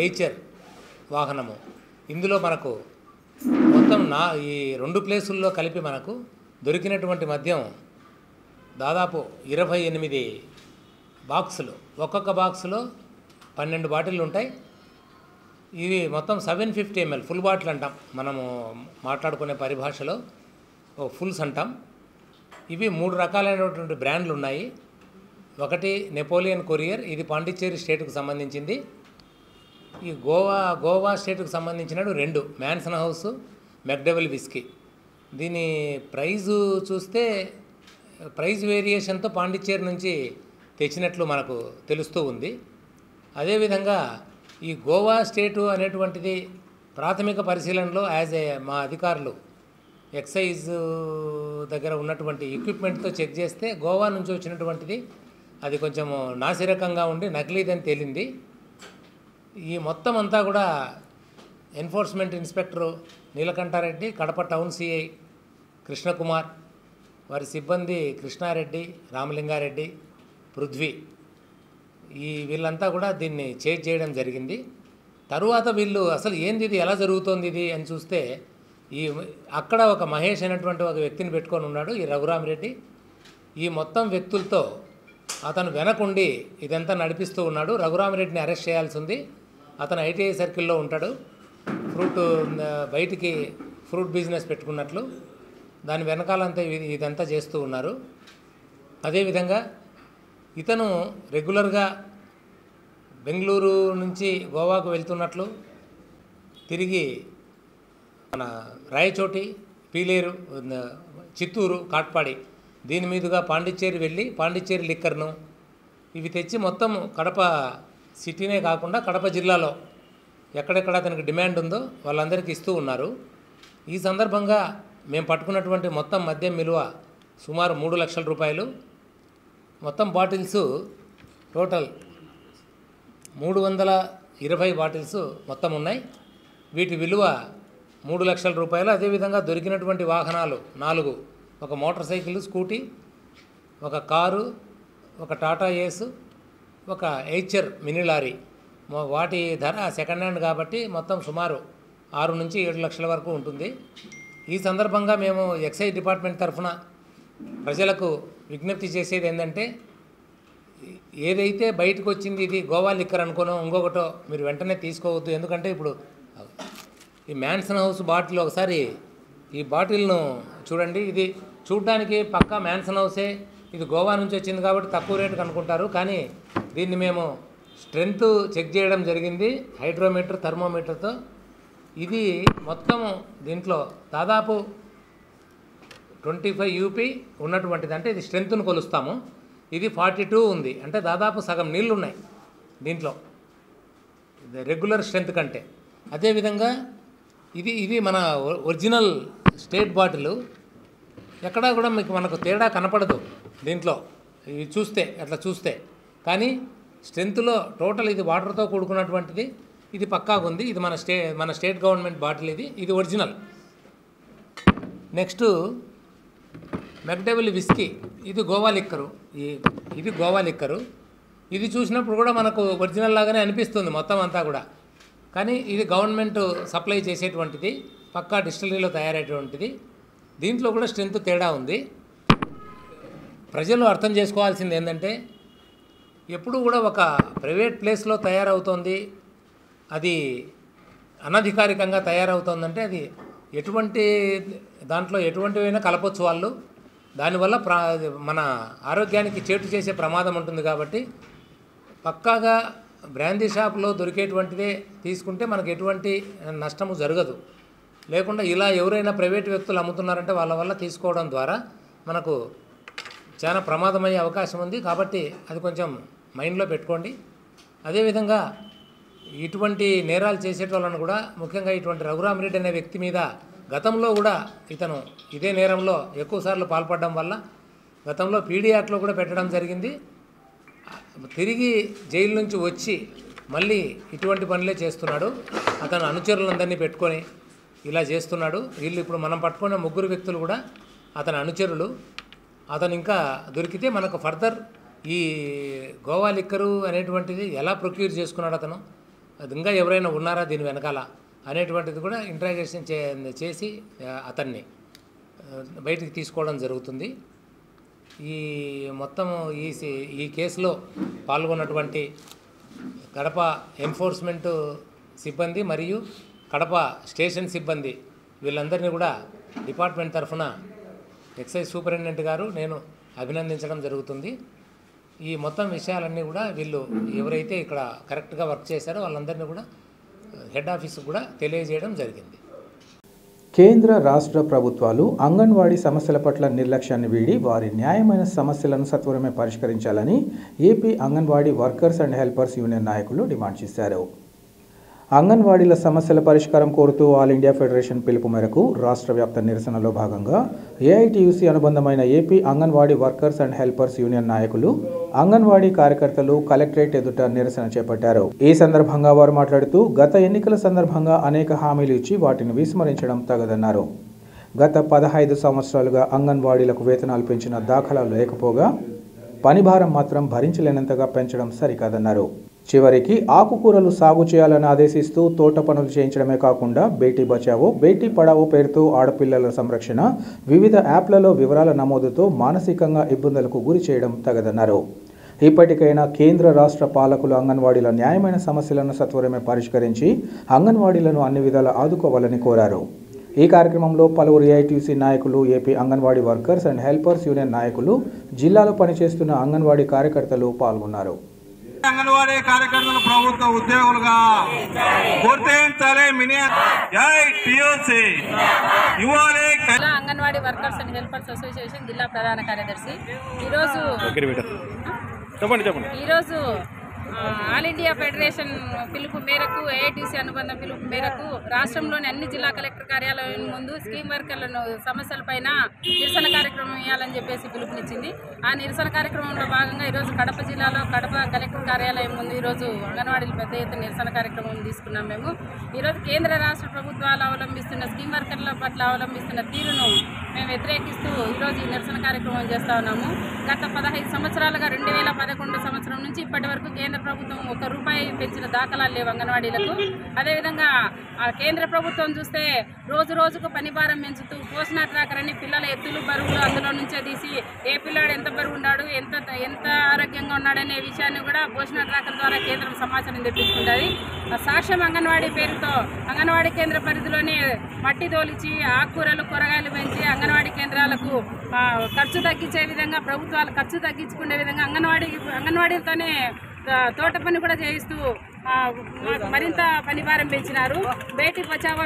ఎయిచర్ వాహనము, ఇందులో మనకు మొత్తం ఈ 2 ప్లేసుల్లో కలిపి మనకు దొరికినటువంటి మద్యం దాదాపు 28 బాక్సులు, ఒక్కొక్క బాక్సులో 12 బాటిళ్ళు ఉంటాయి. ఇవి మొత్తం 750 ml ఫుల్ బాటిల్ అంటాం మనము మాట్లాడుకునే పరిభాషలో, ఫుల్స్ అంటాం. ఇవి 3 రకాలైనటువంటి బ్రాండ్లు ఉన్నాయి. ఒకటి నెపోలియన్ కొరియర్, ఇది పాండిచ్చేరి స్టేట్కు సంబంధించింది. ఈ గోవా స్టేట్కు సంబంధించినవి 2, మ్యాన్సన్ హౌస్, మెక్డెవల్ విస్కీ. దీని ప్రైజు చూస్తే ప్రైజ్ వేరియేషన్తో పాండిచ్చేరి నుంచి తెచ్చినట్లు మనకు తెలుస్తూ ఉంది. అదేవిధంగా ఈ గోవా స్టేటు అనేటువంటిది ప్రాథమిక పరిశీలనలో మా అధికారులు ఎక్సైజ్ దగ్గర ఉన్నటువంటి ఎక్విప్మెంట్తో చెక్ చేస్తే గోవా నుంచి వచ్చినటువంటిది అది కొంచెం నాసిరకంగా ఉండి నకిలీదని తేలింది. ఈ మొత్తం అంతా కూడా enforcement inspector Neelakanta Reddy, Kadapa town CI Krishnakumar, వారి సిబ్బంది కృష్ణారెడ్డి, రామలింగారెడ్డి, పృథ్వీ, వీళ్ళంతా కూడా దీన్ని చేజ్ చేయడం జరిగింది. తరువాత వీళ్ళు అసలు ఏంది ఇది, ఎలా జరుగుతోంది ఇది అని చూస్తే అక్కడ ఒక మహేష్ అనేటువంటి ఒక వ్యక్తిని పెట్టుకొని ఉన్నాడు, ఈ రఘురామిరెడ్డి. ఈ మొత్తం వ్యక్తులతో అతను వెనకుండి ఇదంతా నడిపిస్తూ ఉన్నాడు. రఘురామిరెడ్డిని అరెస్ట్ చేయాల్సి ఉంది. అతను ఐటీఐ సర్కిల్లో ఉంటాడు. బయటికి ఫ్రూట్ బిజినెస్ పెట్టుకున్నట్లు దాని వెనకాలంతా ఇదంతా చేస్తూ ఉన్నారు. అదేవిధంగా ఇతను రెగ్యులర్గా బెంగళూరు నుంచి గోవాకు వెళ్తున్నట్లు, తిరిగి మన రాయచోటి, పీలేరు, చిత్తూరు, కాట్పాడి దీని మీదుగా పాండిచ్చేరి వెళ్ళి పాండిచ్చేరి లిక్కర్ను ఇవి తెచ్చి మొత్తం కడప సిటీనే కాకుండా కడప జిల్లాలో ఎక్కడెక్కడ అతనికి డిమాండ్ ఉందో వాళ్ళందరికీ ఇస్తూ ఉన్నారు. ఈ సందర్భంగా మేము పట్టుకున్నటువంటి మొత్తం మద్యం విలువ సుమారు 3 లక్షల రూపాయలు. మొత్తం బాటిల్స్ టోటల్ 320 బాటిల్స్ మొత్తం ఉన్నాయి. వీటి విలువ 3 లక్షల రూపాయలు. అదేవిధంగా దొరికినటువంటి వాహనాలు 4, ఒక మోటార్ సైకిల్, స్కూటీ, ఒక కారు, ఒక టాటా ఏస్, ఒక ఎయిచర్ మినీ లారీ. వాటి ధర సెకండ్ హ్యాండ్ కాబట్టి మొత్తం సుమారు 6 నుంచి 7 లక్షల వరకు ఉంటుంది. ఈ సందర్భంగా మేము ఎక్సైజ్ డిపార్ట్మెంట్ తరఫున ప్రజలకు విజ్ఞప్తి చేసేది ఏంటంటే, ఏదైతే బయటకు వచ్చింది ఇది గోవా లిక్కర్ అనుకోనో ఇంకొకటో మీరు వెంటనే తీసుకోవద్దు. ఎందుకంటే ఇప్పుడు ఈ మ్యాన్సన్ హౌస్ బాటిల్ ఒకసారి ఈ బాటిల్ను చూడండి. ఇది చూడడానికి పక్కా మ్యాన్సన్ హౌసే, ఇది గోవా నుంచి వచ్చింది కాబట్టి తక్కువ రేటుకు అనుకుంటారు. కానీ దీన్ని మేము స్ట్రెంత్ చెక్ చేయడం జరిగింది హైడ్రోమీటర్, థర్మోమీటర్తో. ఇది మొత్తం దీంట్లో దాదాపు 25 యూపీ ఉన్నటువంటిది, అంటే ఇది స్ట్రెంత్ను కొలుస్తాము. ఇది 42 ఉంది, అంటే దాదాపు సగం నీళ్ళు ఉన్నాయి దీంట్లో రెగ్యులర్ స్ట్రెంత్ కంటే. అదేవిధంగా ఇది మన ఒరిజినల్ స్టేట్ బాటిల్. ఎక్కడా కూడా మనకు తేడా కనపడదు దీంట్లో ఇవి చూస్తే, అట్లా చూస్తే. కానీ స్ట్రెంత్లో టోటల్ ఇది వాటర్తో కూడుకున్నటువంటిది, ఇది పక్కాగా ఉంది. ఇది మన స్టేట్ గవర్నమెంట్ బాటిల్, ఇది ఒరిజినల్. నెక్స్ట్ మెక్డెవల్ విస్కీ, ఇది గోవా లిక్కరు. ఇది గోవా లిక్కరు. ఇది చూసినప్పుడు కూడా మనకు ఒరిజినల్ లాగానే అనిపిస్తుంది మొత్తం అంతా కూడా. కానీ ఇది గవర్నమెంట్ సప్లై చేసేటువంటిది, పక్కా డిస్టిలరీలో తయారయ్యేటువంటిది. దీంట్లో కూడా స్ట్రెంత్ తేడా ఉంది. ప్రజలు అర్థం చేసుకోవాల్సింది ఏంటంటే, ఎప్పుడు కూడా ఒక ప్రైవేట్ ప్లేస్లో తయారవుతోంది, అది అనధికారికంగా తయారవుతోందంటే అది ఎటువంటి దాంట్లో ఎటువంటివైనా కలపొచ్చు వాళ్ళు. దానివల్ల మన ఆరోగ్యానికి చేటు చేసే ప్రమాదం ఉంటుంది. కాబట్టి పక్కాగా బ్రాందీ షాప్లో దొరికేటువంటిదే తీసుకుంటే మనకు ఎటువంటి నష్టము జరగదు. లేకుండా ఇలా ఎవరైనా ప్రైవేట్ వ్యక్తులు అమ్ముతున్నారంటే వాళ్ళ వల్ల తీసుకోవడం ద్వారా మనకు చాలా ప్రమాదమయ్యే అవకాశం ఉంది. కాబట్టి అది కొంచెం మైండ్లో పెట్టుకోండి. అదేవిధంగా ఇటువంటి నేరాలు చేసేటోళ్ళను కూడా, ముఖ్యంగా ఇటువంటి రఘురామిరెడ్డి అనే వ్యక్తి మీద గతంలో కూడా ఇతను ఇదే నేరంలో ఎక్కువసార్లు పాల్పడడం వల్ల గతంలో పీడీ యాక్ట్లో కూడా పెట్టడం జరిగింది. తిరిగి జైలు నుంచి వచ్చి మళ్ళీ ఇటువంటి పనులే చేస్తున్నాడు. అతను అనుచరులందరినీ పెట్టుకొని ఇలా చేస్తున్నాడు. వీళ్ళు ఇప్పుడు మనం పట్టుకున్న 3 వ్యక్తులు కూడా అతని అనుచరులు. అతను ఇంకా దొరికితే మనకు ఫర్దర్ ఈ గోవా లిక్కరు అనేటువంటిది ఎలా ప్రొక్యూర్ చేసుకున్నాడు అతను, అది ఇంకా ఎవరైనా ఉన్నారా దీని వెనకాల అనేటువంటిది కూడా ఇంట్రాగేషన్ చేసి అతన్ని బయటికి తీసుకోవడం జరుగుతుంది. ఈ మొత్తం ఈ కేసులో పాల్గొన్నటువంటి కడప ఎన్ఫోర్స్మెంట్ సిబ్బంది మరియు కడప స్టేషన్ సిబ్బంది వీళ్ళందరినీ కూడా డిపార్ట్మెంట్ తరఫున ఎక్సైజ్ సూపరింటెండెంట్ గారు నేను అభినందించడం జరుగుతుంది. ఈ మొత్తం విషయాలన్నీ కూడా వీళ్ళు ఎవరైతే ఇక్కడ కరెక్ట్గా వర్క్ చేశారో వాళ్ళందరినీ కూడా హెడ్ ఆఫీస్కి కూడా తెలియజేయడం జరిగింది. కేంద్ర రాష్ట్ర ప్రభుత్వాలు అంగన్వాడీ సమస్యల పట్ల నిర్లక్ష్యాన్ని వీడి వారి న్యాయమైన సమస్యలను సత్వరమే పరిష్కరించాలని AP anganwadi workers and helpers union నాయకులు డిమాండ్ చేశారు. అంగన్వాడీల సమస్యల పరిష్కారం కోరుతూ ఆల్ ఇండియా ఫెడరేషన్ పిలుపు మేరకు రాష్ట్ర వ్యాప్త నిరసనలో భాగంగా ఏఐటీయూసీ అనుబంధమైన AP anganwadi workers and helpers union నాయకులు అంగన్వాడీ కార్యకర్తలు కలెక్టరేట్ ఎదుట నిరసన చేపట్టారు. ఈ సందర్భంగా వారు మాట్లాడుతూ గత ఎన్నికల సందర్భంగా అనేక హామీలు ఇచ్చి వాటిని విస్మరించడం తగదన్నారు. గత 15 సంవత్సరాలుగా అంగన్వాడీలకు వేతనాలు పెంచిన దాఖలాలు లేకపోగా పనిభారం మాత్రం భరించలేనంతగా పెంచడం సరికాదన్నారు. చివరికి ఆకుకూరలు సాగు చేయాలని ఆదేశిస్తూ తోట పనులు చేయించడమే కాకుండా బేటీ బచావో బేటీ పడావో పేరుతో ఆడపిల్లల సంరక్షణ వివిధ యాప్లలో వివరాల నమోదుతో మానసికంగా ఇబ్బందులకు గురి చేయడం తగదన్నారు. ఇప్పటికైనా కేంద్ర రాష్ట్ర పాలకులు అంగన్వాడీల న్యాయమైన సమస్యలను సత్వరమే పరిష్కరించి అంగన్వాడీలను అన్ని విధాలా ఆదుకోవాలని కోరారు. ఈ కార్యక్రమంలో పలువురు ఏఐటీయూసీ నాయకులు, AP anganwadi workers and helpers union నాయకులు, జిల్లాలో పనిచేస్తున్న అంగన్వాడీ కార్యకర్తలు పాల్గొన్నారు. అంగన్వాడీ కార్యకర్తలు ప్రభుత్వ ఉద్యోగులుగా గుర్తించాలి. Anganwadi workers and helpers association జిల్లా ప్రధాన కార్యదర్శి. ఈరోజు ఆల్ ఇండియా ఫెడరేషన్ పిలుపు మేరకు, ఏఐటీసీ అనుబంధ పిలుపు మేరకు రాష్ట్రంలోని అన్ని జిల్లా కలెక్టర్ కార్యాలయం ముందు స్కీమ్ వర్కర్లను సమస్యలపైన నిరసన కార్యక్రమం ఇవ్వాలని చెప్పేసి పిలుపునిచ్చింది. ఆ నిరసన కార్యక్రమంలో భాగంగా ఈరోజు కడప జిల్లాలో కడప కలెక్టర్ కార్యాలయం ముందు ఈరోజు అంగన్వాడీలు పెద్ద ఎత్తున నిరసన కార్యక్రమం తీసుకున్నాం. మేము ఈరోజు కేంద్ర రాష్ట్ర ప్రభుత్వాలు అవలంబిస్తున్న స్కీమ్ వర్కర్ల పట్ల అవలంబిస్తున్న తీరును మేము వ్యతిరేకిస్తూ ఈరోజు ఈ నిరసన కార్యక్రమం చేస్తూ ఉన్నాము. గత 15 సంవత్సరాలుగా 2011 సంవత్సరం నుంచి ఇప్పటి వరకు కేంద్ర ప్రభుత్వం ₹1 పెంచిన దాఖలాలు లేవు అంగన్వాడీలకు. అదేవిధంగా కేంద్ర ప్రభుత్వం చూస్తే రోజు రోజుకు పనిభారం పెంచుతూ పోషణ ట్రాకర్ అని పిల్లల ఎత్తులు బరువులు అందులో నుంచే తీసి ఏ పిల్లాడు ఎంత బరువు ఉన్నాడు, ఎంత ఆరోగ్యంగా ఉన్నాడనే విషయాన్ని కూడా పోషణ ట్రాకర్ ద్వారా కేంద్రం సమాచారం తెప్పించుకుంటుంది. సాక్ష్యం అంగన్వాడీ పేరుతో అంగన్వాడీ కేంద్ర పరిధిలోనే మట్టి తోలిచి ఆకుకూరలు కూరగాయలు పెంచి అంగన్వాడీ కేంద్రాలకు ఖర్చు తగ్గించే విధంగా, ప్రభుత్వాలు ఖర్చు తగ్గించుకునే విధంగా అంగన్వాడీలతోనే తోట పని కూడా చేయిస్తూ మరింత పనిభారం పెంచినారు. బేటీ బచావో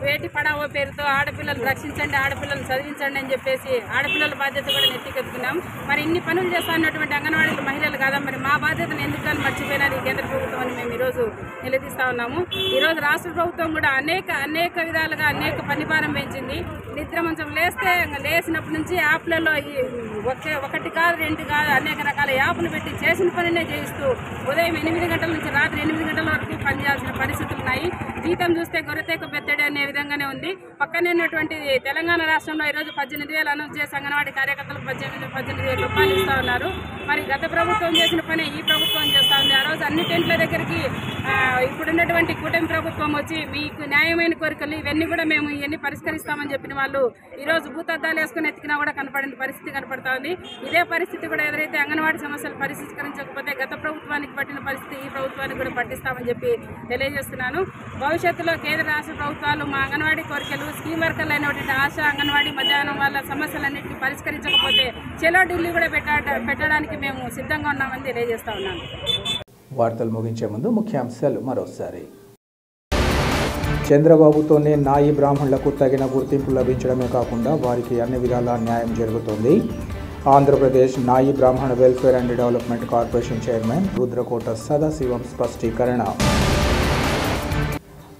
బేటీ పడావో పేరుతో ఆడపిల్లలు రక్షించండి, ఆడపిల్లలు చదివించండి అని చెప్పేసి ఆడపిల్లల బాధ్యత కూడా నెత్తికెత్తుకున్నాం. మరి ఇన్ని పనులు చేస్తున్నటువంటి అంగన్వాడీలు మహిళలు కాదా, మరి మా బాధ్యతను ఎందుకని మర్చిపోయినారు ఈ కేంద్ర ప్రభుత్వం అని మేము ఈరోజు నిలదీస్తా ఉన్నాము. ఈరోజు రాష్ట్ర ప్రభుత్వం కూడా అనేక విధాలుగా అనేక పనిభారం పెంచింది. నిద్ర మంచం లేచినప్పటి నుంచి యాప్లలో ఒకటి కాదు 2 కాదు అనేక రకాల యాప్లు పెట్టి చేసిన పనినే చేయిస్తూ ఉదయం 8 గంటల నుంచి రాత్రి 8 గంటల వరకు పనిచేయాల్సిన పరిస్థితులు ఉన్నాయి. జీతం చూస్తే గొర్రెతేక బెత్తడి అనే విధంగానే ఉంది. పక్కనే ఉన్నటువంటి తెలంగాణ రాష్ట్రంలో ఈరోజు 18,000 అనౌన్స్ చేసి అంగన్వాడీ కార్యకర్తలకు 18,000 రూపాయలు ఇస్తా ఉన్నారు. మరి గత ప్రభుత్వం చేసిన పని ఈ ప్రభుత్వం చేస్తూ ఉంది. ఆ రోజు అన్ని టెంట్ల దగ్గరికి ఇప్పుడున్నటువంటి కూటమి ప్రభుత్వం వచ్చి మీకు న్యాయమైన కోరికలు ఇవన్నీ కూడా మేము ఇవన్నీ పరిష్కరిస్తామని చెప్పిన వాళ్ళు ఈరోజు భూతద్దాలు వేసుకుని ఎత్తికినా కూడా కనపడిన పరిస్థితి కనపడతా ఉంది. ఇదే పరిస్థితి కూడా ఎదురైతే అంగన్వాడీ సమస్యలు పరిష్కరించకపోతే గత ప్రభుత్వానికి పట్టిన పరిస్థితి ఈ ప్రభుత్వానికి కూడా పట్టిస్తామని చెప్పి తెలియజేస్తున్నాను. భవిష్యత్తులో కేంద్ర రాష్ట్ర ప్రభుత్వాలు మా అంగన్వాడీ కోరికలు, స్కీమ్ వర్కర్లు అయినటువంటి ఆశ, అంగన్వాడీ మధ్యాహ్నం వాళ్ళ సమస్యలన్నింటినీ పరిష్కరించకపోతే చెలో ఢిల్లీ కూడా పెట్టడానికి మేము సిద్ధంగా ఉన్నామని తెలియజేస్తా ఉన్నాను. వార్తలు ముగించే ముందు ముఖ్యాంశాలు మరోసారి. చంద్రబాబుతోనే నాయి బ్రాహ్మణులకు తగిన గుర్తింపు లభించడమే కాకుండా వారికి అన్ని విధాలా న్యాయం జరుగుతుంది. Andhra Pradesh Nayi Brahmana welfare and development corporation chairman Rudrakota Sadasivam స్పష్టీకరణ.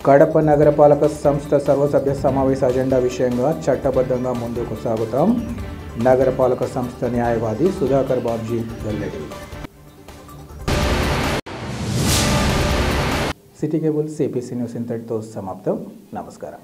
కడప నగరపాలక సంస్థ సర్వసభ్య సమావేశ అజెండా విషయంగా చట్టబద్ధంగా ముందుకు సాగుతాం. నగరపాలక సంస్థ న్యాయవాది సుధాకర్ బాబ్జీ వెల్లడి. సిటీ కేబుల్ సిపిసి న్యూస్ ఇంతటితో సమాప్తం. నమస్కారం.